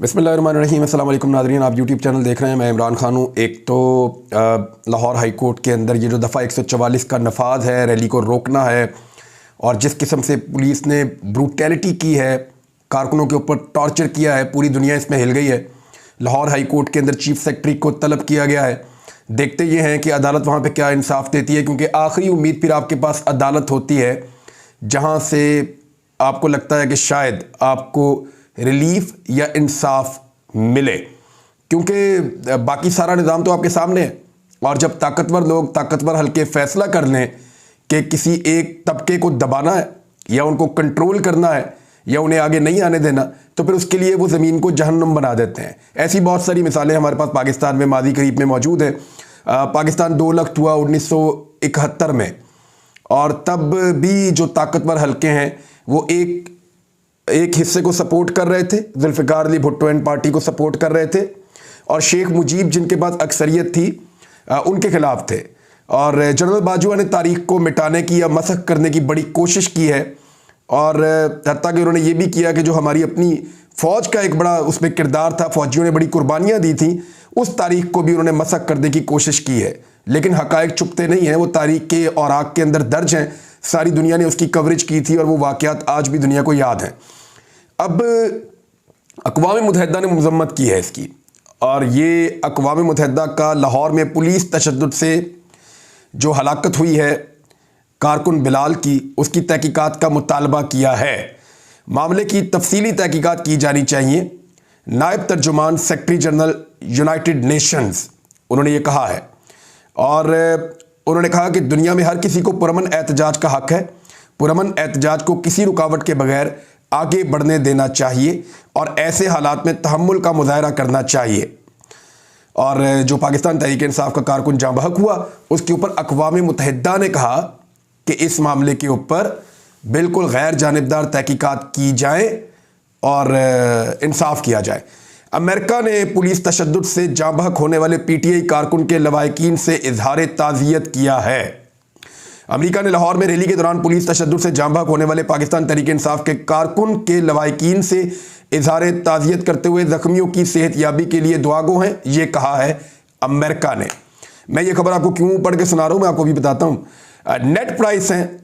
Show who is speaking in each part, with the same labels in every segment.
Speaker 1: बिस्मिल्लाहिर्रहमानिर्रहीम। अस्सलाम वालेकुम नाज़रीन, आप यूट्यूब चैनल देख रहे हैं। मैं इमरान खान हूँ। एक तो लाहौर हाई कोर्ट के अंदर ये जो दफ़ा 144 का नफाज है, रैली को रोकना है, और जिस किस्म से पुलिस ने ब्रूटैलिटी की है, कारकुनों के ऊपर टॉर्चर किया है, पूरी दुनिया इसमें हिल गई है। लाहौर हाई कोर्ट के अंदर चीफ सेक्रेटरी को तलब किया गया है। देखते ये हैं कि अदालत वहाँ पर क्या इंसाफ देती है, क्योंकि आखिरी उम्मीद फिर आपके पास अदालत होती है जहाँ से आपको लगता है कि शायद आपको रिलीफ या इंसाफ मिले, क्योंकि बाकी सारा निज़ाम तो आपके सामने है। और जब ताकतवर लोग, ताकतवर हल्के फैसला कर लें कि किसी एक तबके को दबाना है या उनको कंट्रोल करना है या उन्हें आगे नहीं आने देना, तो फिर उसके लिए वो ज़मीन को जहन्नुम बना देते हैं। ऐसी बहुत सारी मिसालें हमारे पास पाकिस्तान में मादी करीब में मौजूद है। पाकिस्तान 2 लख्त हुआ 1971 में, और तब भी जो ताकतवर हल्के हैं वो एक हिस्से को सपोर्ट कर रहे थे, जुल्फ़िकार अली भुट्टो एंड पार्टी को सपोर्ट कर रहे थे, और शेख मुजीब जिनके पास अक्सरियत थी उनके खिलाफ थे। और जनरल बाजवा ने तारीख को मिटाने की या मसख करने की बड़ी कोशिश की है, और हत्ता कि उन्होंने ये भी किया कि जो हमारी अपनी फ़ौज का एक बड़ा उसमें किरदार था, फ़ौजियों ने बड़ी कुर्बानियाँ दी थी, उस तारीख को भी उन्होंने मसख करने की कोशिश की है। लेकिन हक़ाइक़ छुपते नहीं हैं, वो तारीख के औराक के अंदर दर्ज हैं। सारी दुनिया ने उसकी कवरेज की थी और वो वाक़यात आज भी दुनिया को याद हैं। अब अक़वाम मुत्तहिदा ने मज़म्मत की है इसकी, और ये अक़वाम मुत्तहिदा का लाहौर में पुलिस तशद्दुद से जो हलाकत हुई है कारकुन बिलाल की, उसकी तहकीकात का मुतालबा किया है। मामले की तफसीली तहकीकात की जानी चाहिए। नायब तर्जुमान सेक्रेटरी जनरल यूनाइटेड नेशंस उन्होंने ये कहा है, और उन्होंने कहा कि दुनिया में हर किसी को पुरअमन एहतजाज का हक़ है। पुरअमन एहतजाज को किसी रुकावट के बगैर आगे बढ़ने देना चाहिए और ऐसे हालात में तहम्मुल का मुज़ाहरा करना चाहिए। और जो पाकिस्तान तहरीक इंसाफ का कारकुन जहाँ बहक हुआ, उसके ऊपर अक़वाम मुत्तहिदा ने कहा कि इस मामले के ऊपर बिल्कुल गैर जानिबदार तहकीकात की जाए और इंसाफ किया जाए। अमेरिका ने पुलिस तशद्दुद से जहाँ बहक होने वाले PTI कारकुन के लवाहिकीन से इजहार ताज़ियत किया है। अमेरिका ने लाहौर में रैली के दौरान पुलिस तशद्दुद से जाँ बहक होने वाले पाकिस्तान तहरीक इंसाफ के कारकुन के लवाहिकीन से इजहार ताज़ियत करते हुए ज़ख्मियों की सेहतयाबी के लिए दुआगो हैं, ये कहा है अमेरिका ने। मैं ये खबर आपको क्यों पढ़ के सुना रहा हूँ, मैं आपको भी बताता हूँ। नेड प्राइस हैं,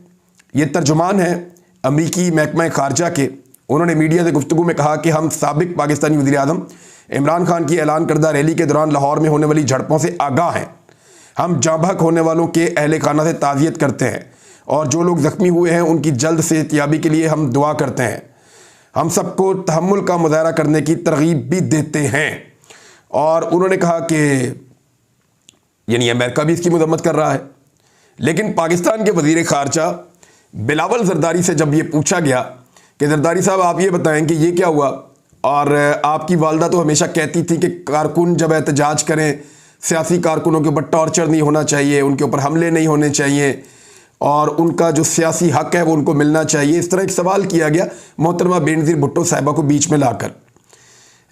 Speaker 1: ये तर्जुमान हैं अमेरिकी महकमा ख़ारजा के। उन्होंने मीडिया से गुफ्तगू में कहा कि हम साबिक पाकिस्तानी वज़ीर आज़म इमरान खान की ऐलान करदा रैली के दौरान लाहौर में होने वाली झड़पों से आगाह हैं। हम जाँ बहक होने वालों के अहले खाना से ताज़ियत करते हैं, और जो लोग ज़ख्मी हुए हैं उनकी जल्द सेहतयाबी के लिए हम दुआ करते हैं। हम सबको तहम्मुल का मुज़ाहरा करने की तरगीब भी देते हैं। और उन्होंने कहा कि यानी अमेरिका भी इसकी मज़म्मत कर रहा है। लेकिन पाकिस्तान के वज़ीर ख़ारजा बिलावल ज़रदारी से जब ये पूछा गया कि ज़रदारी साहब आप ये बताएं कि ये क्या हुआ, और आपकी वालदा तो हमेशा कहती थी कि कारकुन जब एहतजाज करें, सियासी कारकुनों के ऊपर टॉर्चर नहीं होना चाहिए, उनके ऊपर हमले नहीं होने चाहिए, और उनका जो सियासी हक़ है वो उनको मिलना चाहिए। इस तरह एक सवाल किया गया मोहतरमा बेनज़ीर भुट्टो साहिबा को बीच में लाकर।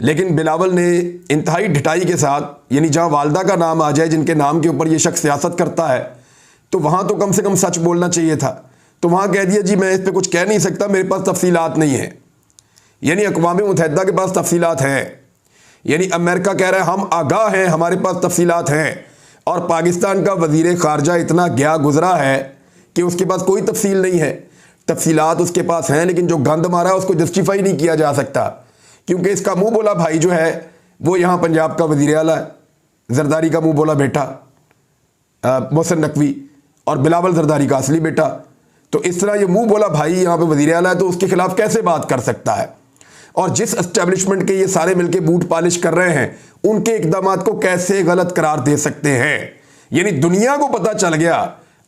Speaker 1: लेकिन बिलावल ने इंतहाई ढिठाई के साथ, यानी जहाँ वालदा का नाम आ जाए, जिनके नाम के ऊपर ये शख्स सियासत करता है, तो वहाँ तो कम से कम सच बोलना चाहिए था। तो वहाँ कह दिया जी मैं इस पर कुछ कह नहीं सकता, मेरे पास तफसीलात नहीं है। यानी अक़वाम मुत्तहिदा के पास तफसीलात हैं, यानी अमेरिका कह रहा है हम आगाह हैं, हमारे पास तफसीलात हैं, और पाकिस्तान का वज़ीर ख़ारजा इतना गया गुज़रा है कि उसके पास कोई तफसील नहीं है। तफसीलात उसके पास हैं, लेकिन जो गंद मारा है उसको जस्टिफाई नहीं किया जा सकता, क्योंकि इसका मुँह बोला भाई जो है वो यहाँ पंजाब का वज़ीर आला है, ज़रदारी का मुँह बोला बेटा मोहसिन नकवी, और बिलावल ज़रदारी का असली बेटा। तो इस तरह ये मुँह बोला भाई यहाँ पे वज़ीर आला है, तो उसके खिलाफ कैसे बात कर सकता है? और जिस एस्टेब्लिशमेंट के ये सारे मिलके बूट पॉलिश कर रहे हैं, उनके इक़दामात को कैसे गलत करार दे सकते हैं? यानी दुनिया को पता चल गया,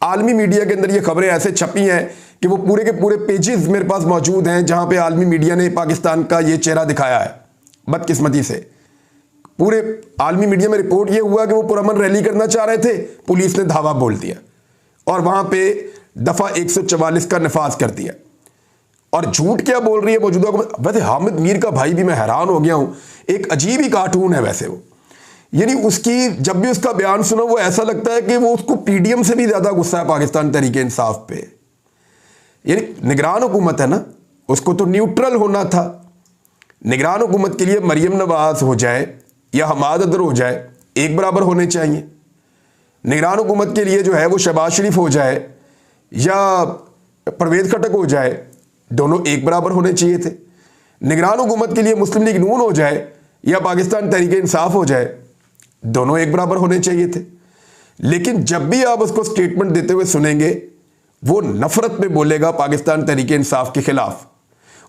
Speaker 1: आलमी मीडिया के अंदर ये खबरें ऐसे छपी हैं कि वो पूरे के पूरे पेजेस मेरे पास मौजूद हैं जहां पे आलमी मीडिया ने पाकिस्तान का ये चेहरा दिखाया है। बदकिस्मती से पूरे आलमी मीडिया में रिपोर्ट ये हुआ कि वो पुरअमन रैली करना चाह रहे थे, पुलिस ने धावा बोल दिया और वहां पे दफ़ा 144 का नफाज कर दिया। और झूठ क्या बोल रही है मौजूदा हुकूमत। वैसे हामिद मीर का भाई भी मैं हैरान हो गया हूँ, एक अजीब ही कार्टून है वैसे वो। यानी उसकी जब भी उसका बयान सुनो वो ऐसा लगता है कि वो उसको PDM से भी ज़्यादा गुस्सा है पाकिस्तान तहरीक इंसाफ पे। यानी निगरान हुकूमत है ना, उसको तो न्यूट्रल होना था, निगरान हुकूमत के लिए मरियम नवाज हो जाए या हमाद अदर हो जाए, एक बराबर होने चाहिए। निगरान हुकूमत के लिए जो है वो शहबाज शरीफ हो जाए या परवेज़ खटक हो जाए, दोनों एक बराबर होने चाहिए थे। निगरान हुकूमत के लिए मुस्लिम लीग नून हो जाए या पाकिस्तान तहरीक इंसाफ हो जाए, दोनों एक बराबर होने चाहिए थे। लेकिन जब भी आप उसको स्टेटमेंट देते हुए सुनेंगे, वो नफरत में बोलेगा पाकिस्तान तहरीक इंसाफ के खिलाफ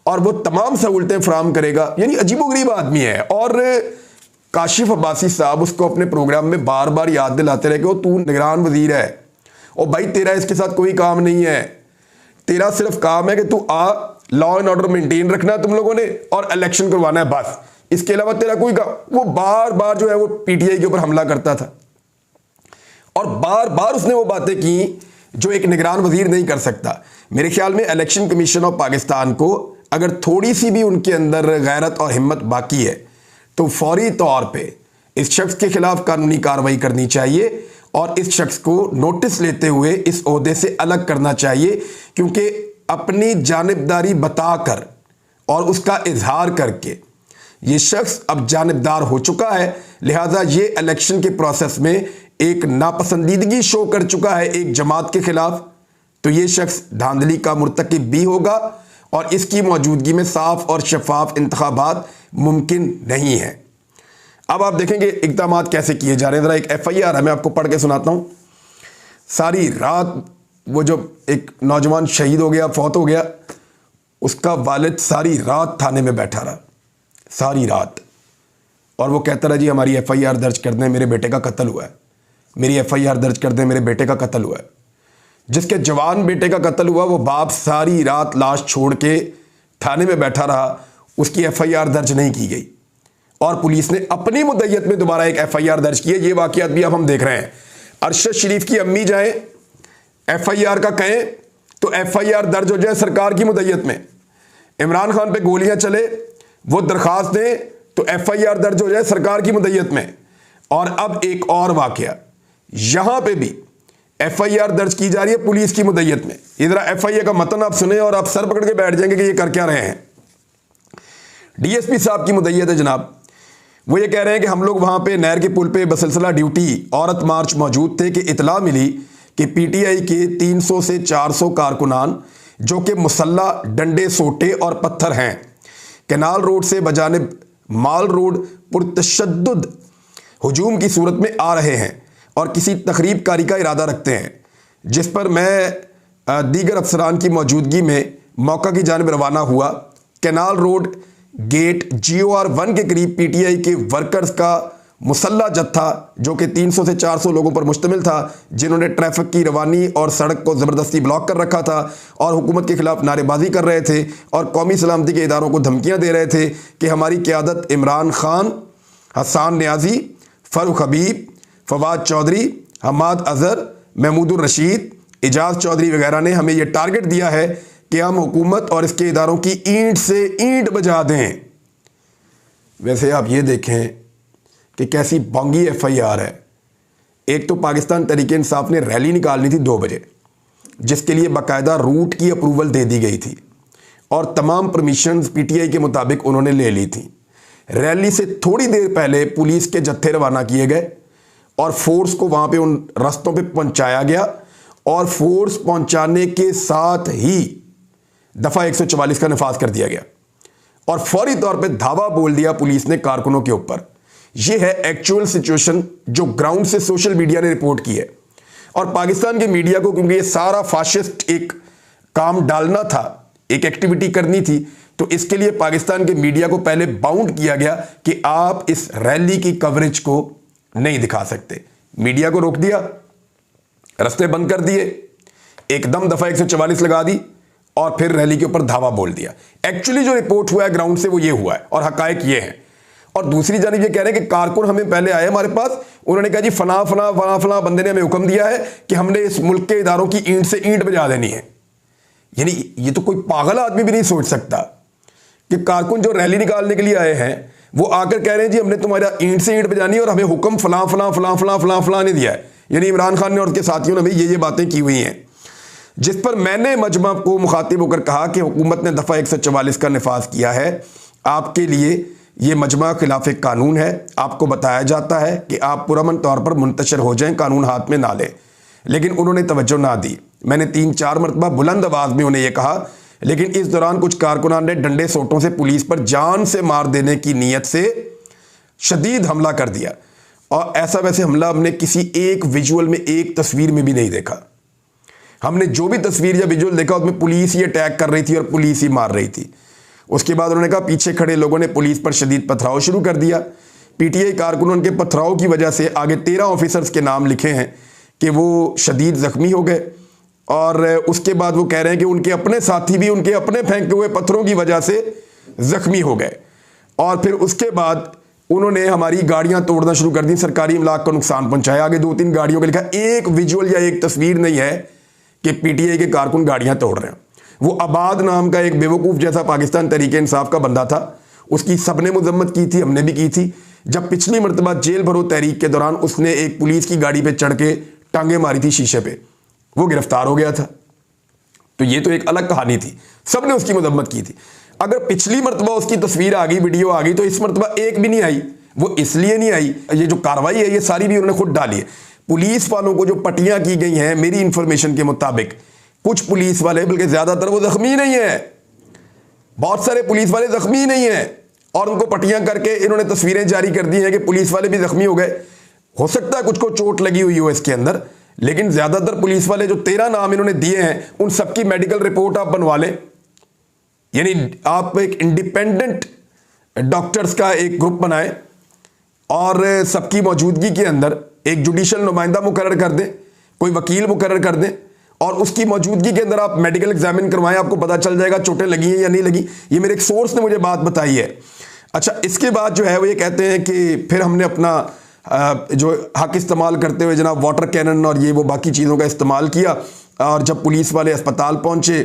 Speaker 1: और वो तमाम सहूलतें फराम करेगा। यानी अजीबोगरीब आदमी है। और काशिफ अब्बासी साहब उसको अपने प्रोग्राम में बार बार याद दिलाते रहे कि वो तू निगरान वजीर है और भाई तेरा इसके साथ कोई काम नहीं है, तेरा सिर्फ काम है कि तू लॉ एंड ऑर्डर मेंटेन रखना है तुम लोगों ने और इलेक्शन करवाना है, बस इसके अलावा तेरा कोई काम। वो बार बार जो है वो पीटीआई के ऊपर हमला करता था और बार बार उसने वो बातें की जो एक निगरान वजीर नहीं कर सकता। मेरे ख्याल में इलेक्शन कमीशन ऑफ पाकिस्तान को अगर थोड़ी सी भी उनके अंदर गैरत और हिम्मत बाकी है तो फौरी तौर पे इस शख्स के खिलाफ कानूनी कार्रवाई करनी चाहिए और इस शख्स को नोटिस लेते हुए इस ओहदे से अलग करना चाहिए, क्योंकि अपनी जानिबदारी बताकर और उसका इजहार करके ये शख्स अब जानिबदार हो चुका है। लिहाजा ये इलेक्शन के प्रोसेस में एक नापसंदीदगी शो कर चुका है एक जमात के खिलाफ, तो ये शख्स धांधली का मुर्तकिब भी होगा और इसकी मौजूदगी में साफ और शफाफ इंतखाबात मुमकिन नहीं है। अब आप देखेंगे इक़दाम कैसे किए जा रहे हैं। ज़रा एक FIR है, मैं आपको पढ़ के सुनाता हूँ। सारी रात वो जो एक नौजवान शहीद हो गया, फौत हो गया, उसका वालिद सारी रात थाने में बैठा रहा, सारी रात, और वो कहता रहा जी हमारी FIR दर्ज कर दें, मेरे बेटे का कत्ल हुआ है, मेरी FIR दर्ज कर दें, मेरे बेटे का कत्ल हुआ है। जिसके जवान बेटे का कत्ल हुआ वो बाप सारी रात लाश छोड़ के थाने में बैठा रहा, उसकी FIR दर्ज नहीं की गई और पुलिस ने अपनी मुद्दत में दोबारा एक FIR दर्ज की है। ये वाक़यात भी अब हम देख रहे हैं। अरशद शरीफ की अम्मी जाएं FIR का कहें तो FIR दर्ज हो जाए सरकार की मुद्दत में। इमरान खान पे गोलियां चले वो दरखास्त दें तो FIR दर्ज हो जाए सरकार की मुद्दत में। और अब एक और वाक़या, यहां पे भी FIR दर्ज की जा रही है पुलिस की मुद्दत में। इधर FIR का मतन आप सुने और आप सर पकड़ के बैठ जाएंगे कि ये कर क्या रहे हैं। DSP साहब की मुद्दत है जनाब, वो ये कह रहे हैं कि हम लोग वहां पे नहर के पुल पे बसिलसिला ड्यूटी औरत मार्च मौजूद थे कि इतला मिली कि PTI के 300 से 400 कारकुनान जो कि मुसल्ला डंडे सोटे और पत्थर हैं कैनाल रोड से बजानिब माल रोड पुरतशद्दुद हुजूम की सूरत में आ रहे हैं और किसी तकरीब कारी का इरादा रखते हैं, जिस पर मैं दीगर अफसरान की मौजूदगी में मौका की जानिब रवाना हुआ। कैनाल रोड गेट GOR 1 के करीब PTI के वर्कर्स का मुसल्ला जत्था जो कि 300 से 400 लोगों पर मुश्तमिल था, जिन्होंने ट्रैफिक की रवानी और सड़क को ज़बरदस्ती ब्लॉक कर रखा था और हुकूमत के खिलाफ नारेबाजी कर रहे थे और कौमी सलामती के इदारों को धमकियां दे रहे थे कि हमारी क़यादत इमरान खान, हसन न्याजी, फ़ारूक हबीब, फवाद चौधरी, हमाद अजहर, महमूदुर रशीद, एजाज चौधरी वगैरह ने हमें यह टारगेट दिया है कि हम हुकूमत और इसके इदारों की ईंट से ईंट बजा दें। वैसे आप ये देखें कि कैसी बोंगी FIR है। एक तो पाकिस्तान तहरीक इंसाफ ने रैली निकालनी थी 2 बजे, जिसके लिए बाकायदा रूट की अप्रूवल दे दी गई थी और तमाम परमिशंस PTI के मुताबिक उन्होंने ले ली थी। रैली से थोड़ी देर पहले पुलिस के जत्थे रवाना किए गए और फोर्स को वहाँ पे उन रास्तों पे पहुँचाया गया और फोर्स पहुँचाने के साथ ही दफ़ा 144 का नफाज कर दिया गया और फौरी तौर पे धावा बोल दिया पुलिस ने कारकुनों के ऊपर। यह है एक्चुअल सिचुएशन जो ग्राउंड से सोशल मीडिया ने रिपोर्ट की है। और पाकिस्तान के मीडिया को क्योंकि ये सारा फाशिस्ट एक काम डालना था, एक एक्टिविटी करनी थी, तो इसके लिए पाकिस्तान के मीडिया को पहले बाउंड किया गया कि आप इस रैली की कवरेज को नहीं दिखा सकते। मीडिया को रोक दिया, रास्ते बंद कर दिए, एकदम दफ़ा 144 लगा दी और फिर रैली के ऊपर धावा बोल दिया। एक्चुअली जो रिपोर्ट हुआ है ग्राउंड से वो ये हुआ है और हकायक ये हैं। और दूसरी जानिब ये कह रहे हैं कि कारकुन हमें पहले आए हमारे पास, उन्होंने कहा जी फला फला फला फला बंदे ने हमें हुक्म दिया है कि हमने इस मुल्क के इदारों की ईंट से ईंट बजा देनी है। यानी ये तो कोई पागल आदमी भी नहीं सोच सकता कि कारकुन जो रैली निकालने के लिए आए हैं वो आकर कह रहे हैं जी हमने तुम्हारा ईंट से ईंट बजानी है और हमें हुक्म फला फला फला फला फला फला ने दिया है। यानी इमरान खान ने और उसके साथियों ने भी ये बातें की हुई हैं, जिस पर मैंने मजमा को मुखातिब होकर कहा कि हुकूमत ने दफ़ा 144 का नफाज किया है आपके लिए ये मजमा खिलाफ कानून है। आपको बताया जाता है कि आप पुरअमन तौर पर मुंतशिर हो जाएं, कानून हाथ में ना लें, लेकिन उन्होंने तवज्जो ना दी। मैंने 3-4 मरतबा बुलंद आवाज़ में उन्हें यह कहा, लेकिन इस दौरान कुछ कारकुनान ने डंडे सोटों से पुलिस पर जान से मार देने की नीयत से शदीद हमला कर दिया। और ऐसा वैसे हमला हमने किसी एक विजुअल में, एक तस्वीर में भी नहीं देखा। हमने जो भी तस्वीर या विजुअल देखा उसमें पुलिस ही अटैक कर रही थी और पुलिस ही मार रही थी। उसके बाद उन्होंने कहा पीछे खड़े लोगों ने पुलिस पर शदीद पथराव शुरू कर दिया। पीटीआई कारकुनों के पथराव की वजह से आगे 13 ऑफिसर्स के नाम लिखे हैं कि वो शदीद ज़ख्मी हो गए। और उसके बाद वो कह रहे हैं कि उनके अपने साथी भी उनके अपने फेंके हुए पत्थरों की वजह से ज़ख्मी हो गए। और फिर उसके बाद उन्होंने हमारी गाड़ियां तोड़ना शुरू कर दी, सरकारी इमलाक को नुकसान पहुंचाया। आगे 2-3 गाड़ियों का लिखा, एक विजुअल या एक तस्वीर नहीं है कि पीटीआई के कारकुन गाड़ियां तोड़ रहे हैं। वो आबाद नाम का एक बेवकूफ़ जैसा पाकिस्तान तहरीक इंसाफ का बंदा था, उसकी सबने मजम्मत की थी, हमने भी की थी। जब पिछली मरतबा जेल भरो तहरीक के दौरान उसने एक पुलिस की गाड़ी पे चढ़ के टांगे मारी थी शीशे पे, वो गिरफ्तार हो गया था। तो ये तो एक अलग कहानी थी, सबने उसकी मजम्मत की थी। अगर पिछली मरतबा उसकी तस्वीर आ गई, वीडियो आ गई, तो इस मरतबा एक भी नहीं आई। वो इसलिए नहीं आई, ये जो कार्रवाई है ये सारी भी उन्होंने खुद डाली है। पुलिस वालों को जो पट्टियां की गई हैं, मेरी इंफॉर्मेशन के मुताबिक कुछ पुलिस वाले, बल्कि ज्यादातर वो जख्मी नहीं है, बहुत सारे पुलिस वाले जख्मी नहीं है, और उनको पट्टियां करके इन्होंने तस्वीरें जारी कर दी हैं कि पुलिस वाले भी जख्मी हो गए। हो सकता है कुछ को चोट लगी हुई हो इसके अंदर, लेकिन ज्यादातर पुलिस वाले जो 13 नाम इन्होंने दिए हैं उन सबकी मेडिकल रिपोर्ट आप बनवा लें। यानी आप एक इंडिपेंडेंट डॉक्टर्स का एक ग्रुप बनाएं और सबकी मौजूदगी के अंदर एक जुडिशल नुमाइंदा मुकर्रर कर दें, कोई वकील मुकर्रर कर दें, और उसकी मौजूदगी के अंदर आप मेडिकल एग्जामिन करवाएं। आपको पता चल जाएगा चोटें लगी हैं या नहीं लगी। ये मेरे एक सोर्स ने मुझे बात बताई है। अच्छा, इसके बाद जो है वो ये कहते हैं कि फिर हमने अपना जो हक इस्तेमाल करते हुए जनाब वाटर कैनन और ये वो बाकी चीज़ों का इस्तेमाल किया। और जब पुलिस वाले अस्पताल पहुंचे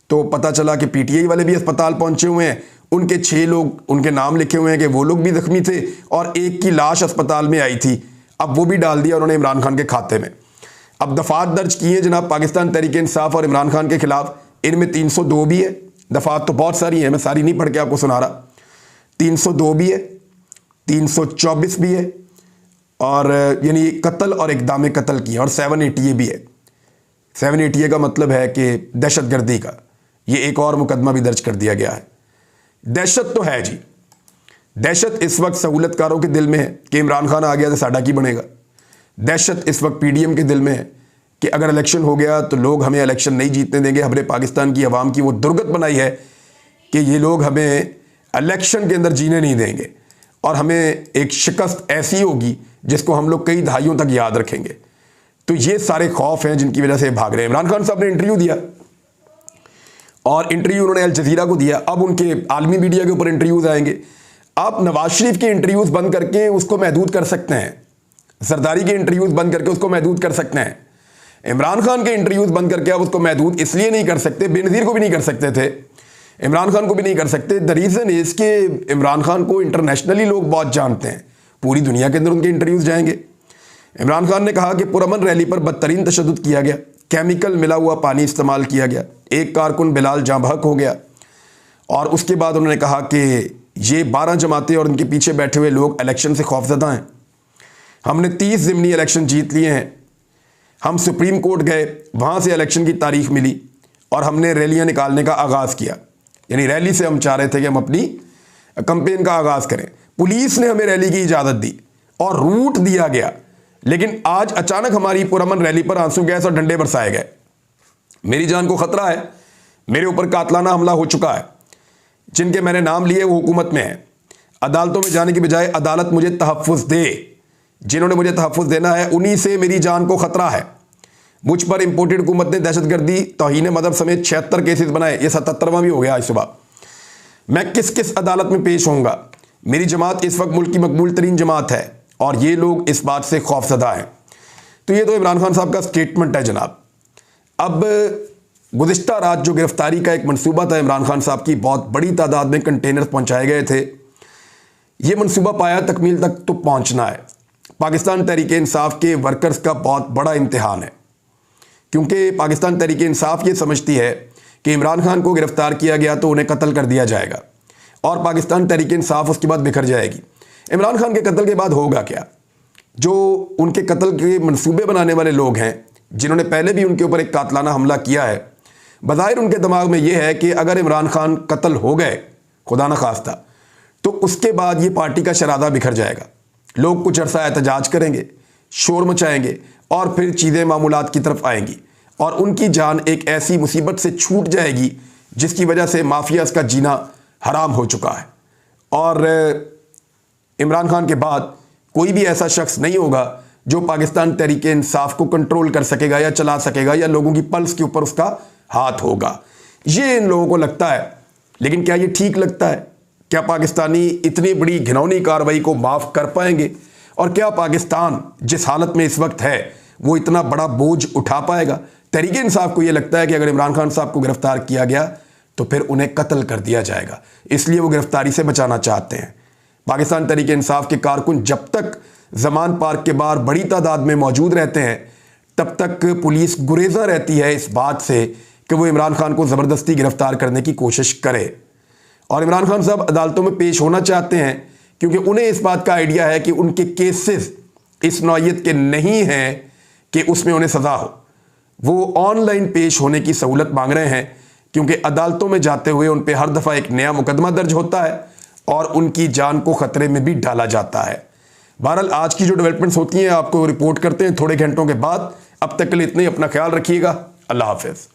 Speaker 1: तो पता चला कि पीटीआई वाले भी अस्पताल पहुंचे हुए हैं। उनके 6 लोग, उनके नाम लिखे हुए हैं कि वो लोग भी जख्मी थे, और एक की लाश अस्पताल में आई थी। अब वो भी डाल दिया उन्होंने इमरान खान के खाते में। अब दफात दर्ज की है जनाब पाकिस्तान तहरीक इंसाफ और इमरान खान के खिलाफ। इनमें 302 भी है, दफात तो बहुत सारी हैं, मैं सारी नहीं पढ़ के आपको सुना रहा। 302 भी है, 324 भी है, और यानी कत्ल और इक़दाम कत्ल की है, और 780 भी है। 780 का मतलब है कि दहशतगर्दी का ये एक और मुकदमा भी दर्ज कर दिया गया है। दहशत तो है जी, दहशत इस वक्त सहूलतकारों के दिल में है कि इमरान खान आ गया तो साडा की बनेगा। दहशत इस वक्त पीडीएम के दिल में है कि अगर इलेक्शन हो गया तो लोग हमें इलेक्शन नहीं जीतने देंगे। हमने पाकिस्तान की आवाम की वो दुर्गत बनाई है कि ये लोग हमें इलेक्शन के अंदर जीने नहीं देंगे, और हमें एक शिकस्त ऐसी होगी जिसको हम लोग कई दहाइयों तक याद रखेंगे। तो ये सारे खौफ हैं जिनकी वजह से भाग रहे हैं। इमरान खान साहब ने इंटरव्यू दिया, और इंटरव्यू उन्होंने अल जजीरा को दिया। अब उनके आलमी मीडिया के ऊपर इंटरव्यूज आएंगे। आप नवाज शरीफ के इंटरव्यूज बंद करके उसको महदूद कर सकते हैं, जरदारी के इंटरव्यूज बंद करके उसको महदूद कर सकते हैं। इमरान खान के इंटरव्यूज बंद करके आप उसको महदूद इसलिए नहीं कर सकते, बेनज़ीर को भी नहीं कर सकते थे, इमरान खान को भी नहीं कर सकते। द रीज़न इज़ कि इमरान खान को इंटरनेशनली लोग बहुत जानते हैं, पूरी दुनिया के अंदर उनके इंटरव्यूज जाएंगे। इमरान खान ने कहा कि पुरअमन रैली पर बदतरीन तशद्दुद किया गया, केमिकल मिला हुआ पानी इस्तेमाल किया गया, एक कारकुन बिलाल जाँ बहक हो गया। और उसके बाद उन्होंने कहा कि ये 12 जमातें और उनके पीछे बैठे हुए लोग इलेक्शन से खौफजदा हैं। हमने 30 ज़िमनी इलेक्शन जीत लिए हैं। हम सुप्रीम कोर्ट गए, वहाँ से इलेक्शन की तारीख मिली और हमने रैलियाँ निकालने का आगाज़ किया। यानी रैली से हम चाह रहे थे कि हम अपनी कंपेन का आगाज़ करें। पुलिस ने हमें रैली की इजाज़त दी और रूट दिया गया, लेकिन आज अचानक हमारी पुरअमन रैली पर आंसू गैस और डंडे बरसाए गए। मेरी जान को ख़तरा है, मेरे ऊपर कातलाना हमला हो चुका है। जिनके मैंने नाम लिए वो हुकूमत में है। अदालतों में जाने की बजाय अदालत मुझे तहफ़्फ़ुज़ दे। जिन्होंने मुझे तहफ़्फ़ुज़ देना है उन्हीं से मेरी जान को ख़तरा है। मुझ पर इम्पोर्टेड हुकूमत ने दहशतगर्दी, तौहीन मज़हब समेत 76 केसेस बनाए। ये 77वां भी हो गया आज सुबह। मैं किस किस अदालत में पेश होऊंगा? मेरी जमात इस वक्त मुल्क की मकबूल तरीन जमात है और ये लोग इस बात से खौफजदा हैं। तो ये तो इमरान खान साहब का स्टेटमेंट है जनाब। अब गुज़िश्ता रात जो गिरफ्तारी का एक मनसूबा था इमरान खान साहब की, बहुत बड़ी तादाद में कंटेनर्स पहुँचाए गए थे। ये मनसूबा पाया तकमील तक तो पहुँचना है। पाकिस्तान तहरीक इंसाफ के वर्कर्स का बहुत बड़ा इम्तिहान है, क्योंकि पाकिस्तान तहरीक इंसाफ ये समझती है कि इमरान खान को गिरफ्तार किया गया तो उन्हें कत्ल कर दिया जाएगा, और पाकिस्तान तहरीक इंसाफ उसके बाद बिखर जाएगी। इमरान खान के कत्ल के बाद होगा क्या? जो उनके कत्ल के मंसूबे बनाने वाले लोग हैं, जिन्होंने पहले भी उनके ऊपर एक कातलाना हमला किया है, बज़ाहिर उनके दिमाग में यह है कि अगर इमरान खान कत्ल हो गए, खुदा न खास्ता, तो उसके बाद ये पार्टी का शरादा बिखर जाएगा। लोग कुछ अरसा एहतजाज करेंगे, शोर मचाएंगे और फिर चीज़ें मामूलात की तरफ आएंगी और उनकी जान एक ऐसी मुसीबत से छूट जाएगी जिसकी वजह से माफियाज का जीना हराम हो चुका है। और इमरान खान के बाद कोई भी ऐसा शख्स नहीं होगा जो पाकिस्तान तहरीक इंसाफ को कंट्रोल कर सकेगा या चला सकेगा या लोगों की पल्स के ऊपर उसका हाथ होगा, ये इन लोगों को लगता है। लेकिन क्या ये ठीक लगता है? क्या पाकिस्तानी इतनी बड़ी घिनौनी कार्रवाई को माफ़ कर पाएंगे? और क्या पाकिस्तान जिस हालत में इस वक्त है वो इतना बड़ा बोझ उठा पाएगा? तहरीक इंसाफ को ये लगता है कि अगर इमरान खान साहब को गिरफ्तार किया गया तो फिर उन्हें कत्ल कर दिया जाएगा, इसलिए वो गिरफ्तारी से बचाना चाहते हैं। पाकिस्तान तहरीक इंसाफ के कारकुन जब तक जमान पार्क के बाहर बड़ी तादाद में मौजूद रहते हैं, तब तक पुलिस गुरेज़ा रहती है इस बात से कि वो इमरान खान को ज़बरदस्ती गिरफ्तार करने की कोशिश करे। और इमरान खान साहब अदालतों में पेश होना चाहते हैं क्योंकि उन्हें इस बात का आइडिया है कि उनके केसेस इस नौइयत के नहीं हैं कि उसमें उन्हें सज़ा हो। वो ऑनलाइन पेश होने की सहूलत मांग रहे हैं क्योंकि अदालतों में जाते हुए उन पर हर दफ़ा एक नया मुकदमा दर्ज होता है और उनकी जान को ख़तरे में भी डाला जाता है। बहरहाल आज की जो डेवलपमेंट्स होती हैं आपको रिपोर्ट करते हैं थोड़े घंटों के बाद। अब तक के लिए इतने ही, अपना ख्याल रखिएगा। अल्लाह हाफ़िज़।